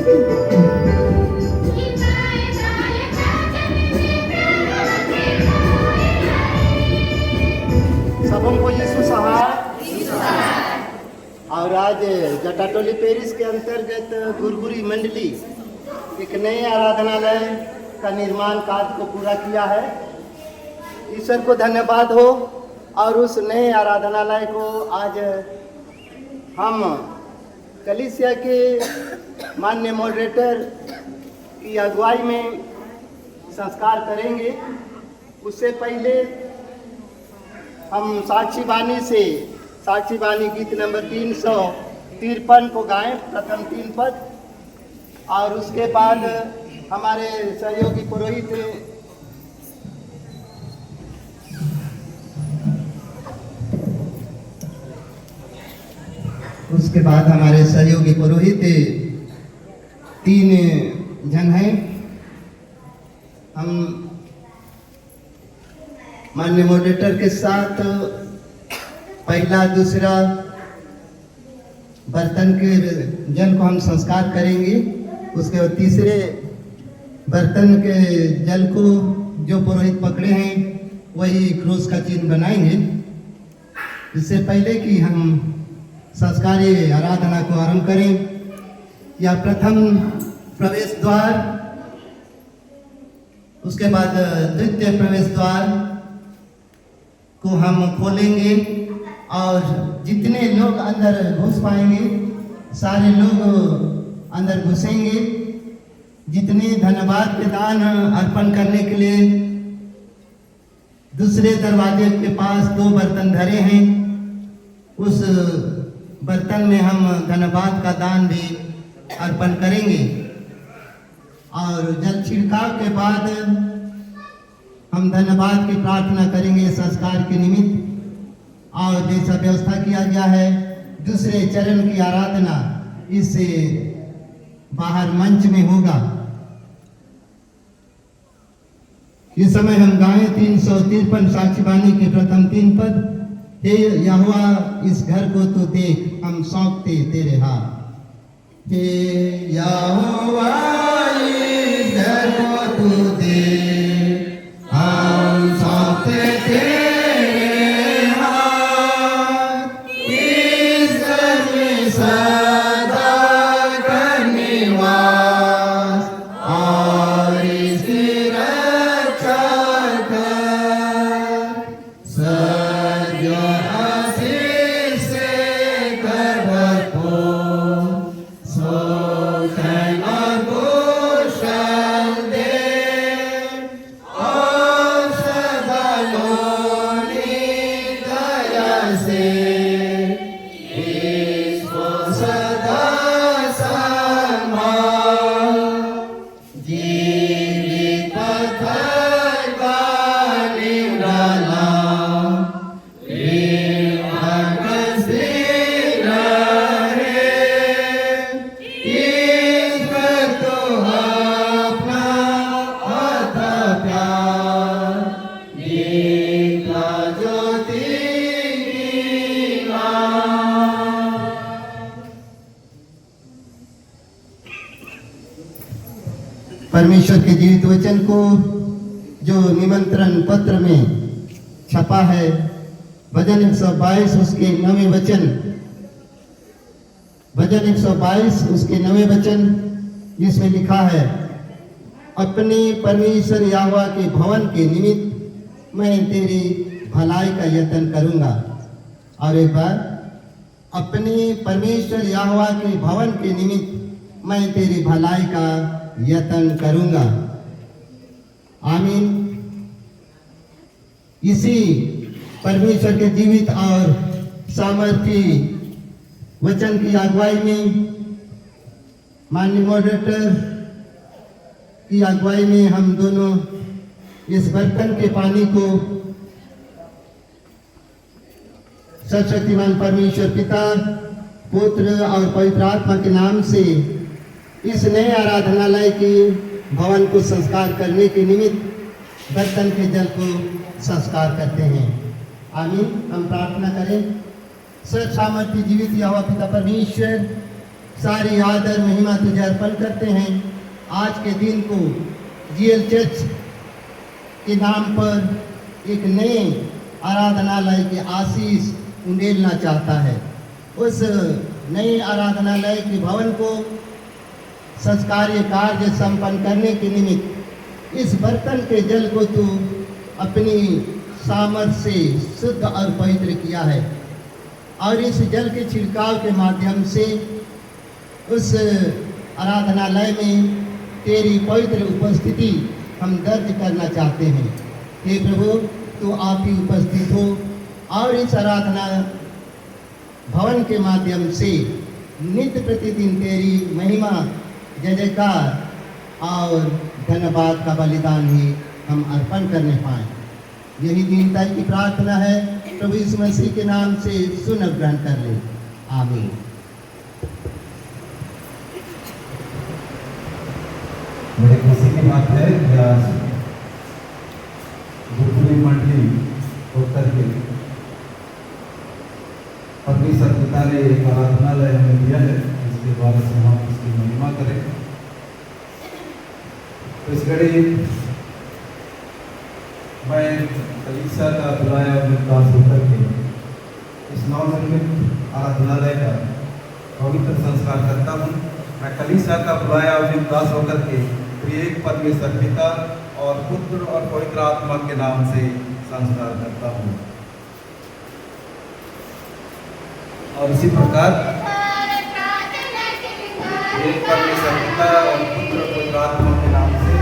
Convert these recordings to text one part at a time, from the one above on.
सबों को यीशु सहाय। और आज जटाटोली पेरिस के अंतर्गत गुरगुरी मंडली एक नए आराधनालय का निर्माण कार्य को पूरा किया है। ईश्वर को धन्यवाद हो। और उस नए आराधनालय को आज हम कलीसिया के माननीय मॉडरेटर की अगुवाई में संस्कार करेंगे। उससे पहले हम साक्षी बानी से साक्षी बानी गीत नंबर 353 को गाएं, प्रथम 3 पद। और उसके बाद हमारे सहयोगी पुरोहित तीन जन हैं। हम माननीय मॉडरेटर के साथ पहला दूसरा बर्तन के जल को हम संस्कार करेंगे। उसके बाद तीसरे बर्तन के जल को जो पुरोहित पकड़े हैं वही क्रूस का चिन्ह बनाएंगे। इससे पहले कि हम संस्कारीय आराधना को आरंभ करें, यह प्रथम प्रवेश द्वार, उसके बाद द्वितीय प्रवेश द्वार को हम खोलेंगे और जितने लोग अंदर घुस पाएंगे सारे लोग अंदर घुसेंगे। जितने धन्यवाद के दान अर्पण करने के लिए दूसरे दरवाजे के पास 2 बर्तन धरे हैं, उस बर्तन में हम धन्यवाद का दान भी अर्पण करेंगे। और जल छिड़काव के बाद हम धन्यवाद की प्रार्थना करेंगे संस्कार के निमित्त। और जैसा व्यवस्था किया गया है, दूसरे चरण की आराधना इससे बाहर मंच में होगा। इस समय हम गाएं 353 साक्षी बानी के प्रथम 3 पद। हे यहोवा इस घर को तो देख, हम सौंपते तेरे हाथ। हे यहोवा इस घर को तो देख, हम सौंपते तेरे हाथ। इस घर में सदा कर निवास और इसकी रक्षा कर। सजो आशीष से कर भरपूर, सुखन और कुशल दे। और सदा लोनी दया से इसको सदा संभाल। जीवित पत्थर बानी डाला, जीवन स्थिर रहे। ईश्वर तो अपना अथा प्यार, दीपा ज्योति परमेश्वर के जीवित वचन को जो निमंत्रण पत्र में छपा है, भजन 122 उसके 9वें वचन, भजन 122 उसके 9वें वचन, जिसमें लिखा है, अपने परमेश्वर यहोवा के भवन के निमित्त मैं तेरी भलाई का यत्न करूंगा। और एक बार, अपने परमेश्वर यहोवा के भवन के निमित्त मैं तेरी भलाई का यत्न करूंगा। आमीन। इसी परमेश्वर के जीवित और सामर्थी वचन की अगुवाई में, माननीय मॉडरेटर की अगुवाई में, हम दोनों इस बर्तन के पानी को सर्वशक्तिमान परमेश्वर पिता, पुत्र और पवित्र आत्मा के नाम से इस नए आराधनालय के भवन को संस्कार करने के निमित्त बर्तन के जल को संस्कार करते हैं। आमीन। हम प्रार्थना करें। सर्व सामर्थ्य जीवित यहोवा पिता परमेश्वर, सारी आदर महिमा तुझे अर्पण करते हैं। आज के दिन को जीएल चर्च के नाम पर एक नए आराधनालय की आशीष उंडेलना चाहता है। उस नए आराधनालय के भवन को संस्कार्य कार्य संपन्न करने के निमित्त इस बर्तन के जल को तू अपनी सामर्थ्य से शुद्ध और पवित्र किया है और इस जल के छिड़काव के माध्यम से उस आराधनालय में तेरी पवित्र उपस्थिति हम दर्ज करना चाहते हैं। हे प्रभु, तू आप ही उपस्थित हो और इस आराधना भवन के माध्यम से नित्य प्रतिदिन तेरी महिमा जय जयकार और धन्यवाद का बलिदान ही हम अर्पण करने पाएँ। यही दीनता की प्रार्थना है। प्रभु यीशु मसीह के नाम से सुन ग्रहण कर ले, आमीन। मेरे खुशी की बात है कि आज गुरुकुल मंडली उत्तर के परमेश्वर पिता ने एक आराधनालय हमें दिया है, जिसके द्वारा से हम उसकी महिमा करें। तो इस घड़ी मैं कलीसिया का बुलाया दास होकर के इस नवनिर्मित आराधनालय का पवित्र संस्कार करता हूँ। मैं कलीसिया का बुलाया दास होकर के एक परमेश्वर पिता और पुत्र और पवित्र आत्मा के नाम से संस्कार करता हूँ। और इसी प्रकार एक परमेश्वर पिता और पुत्र और पवित्र आत्मा के नाम से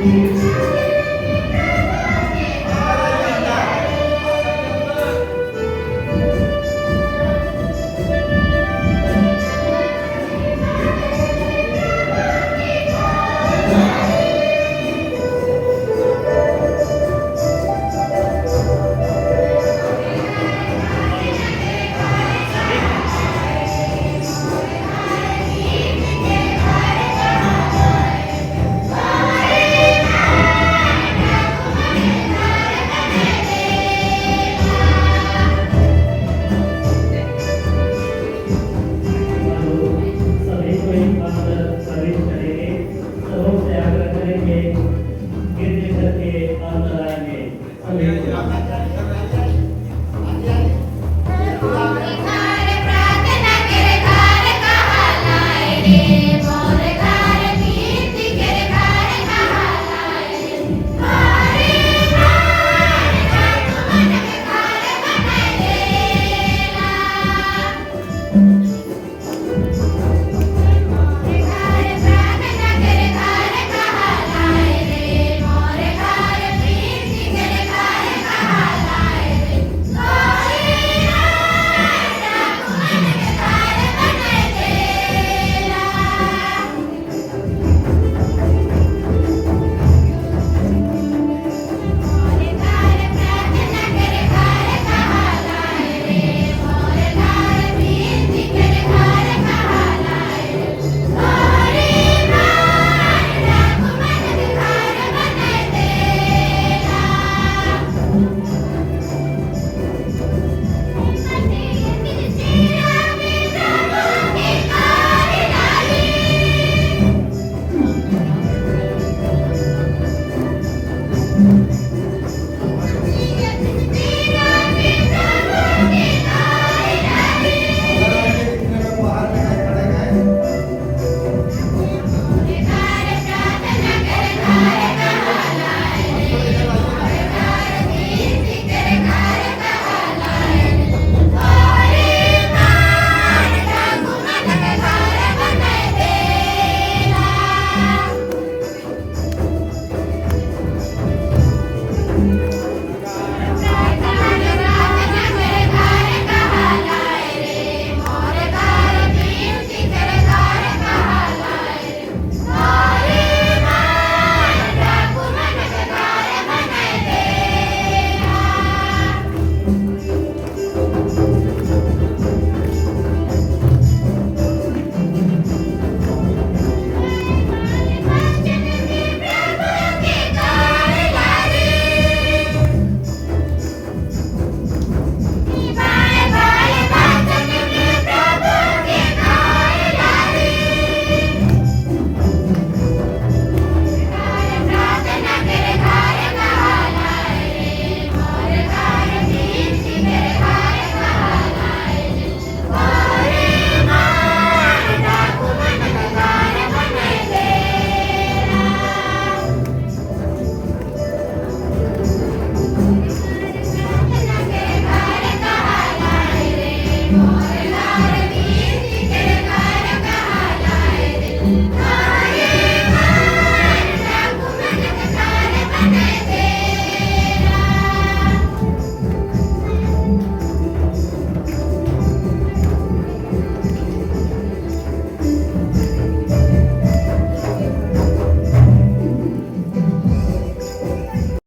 Thank you.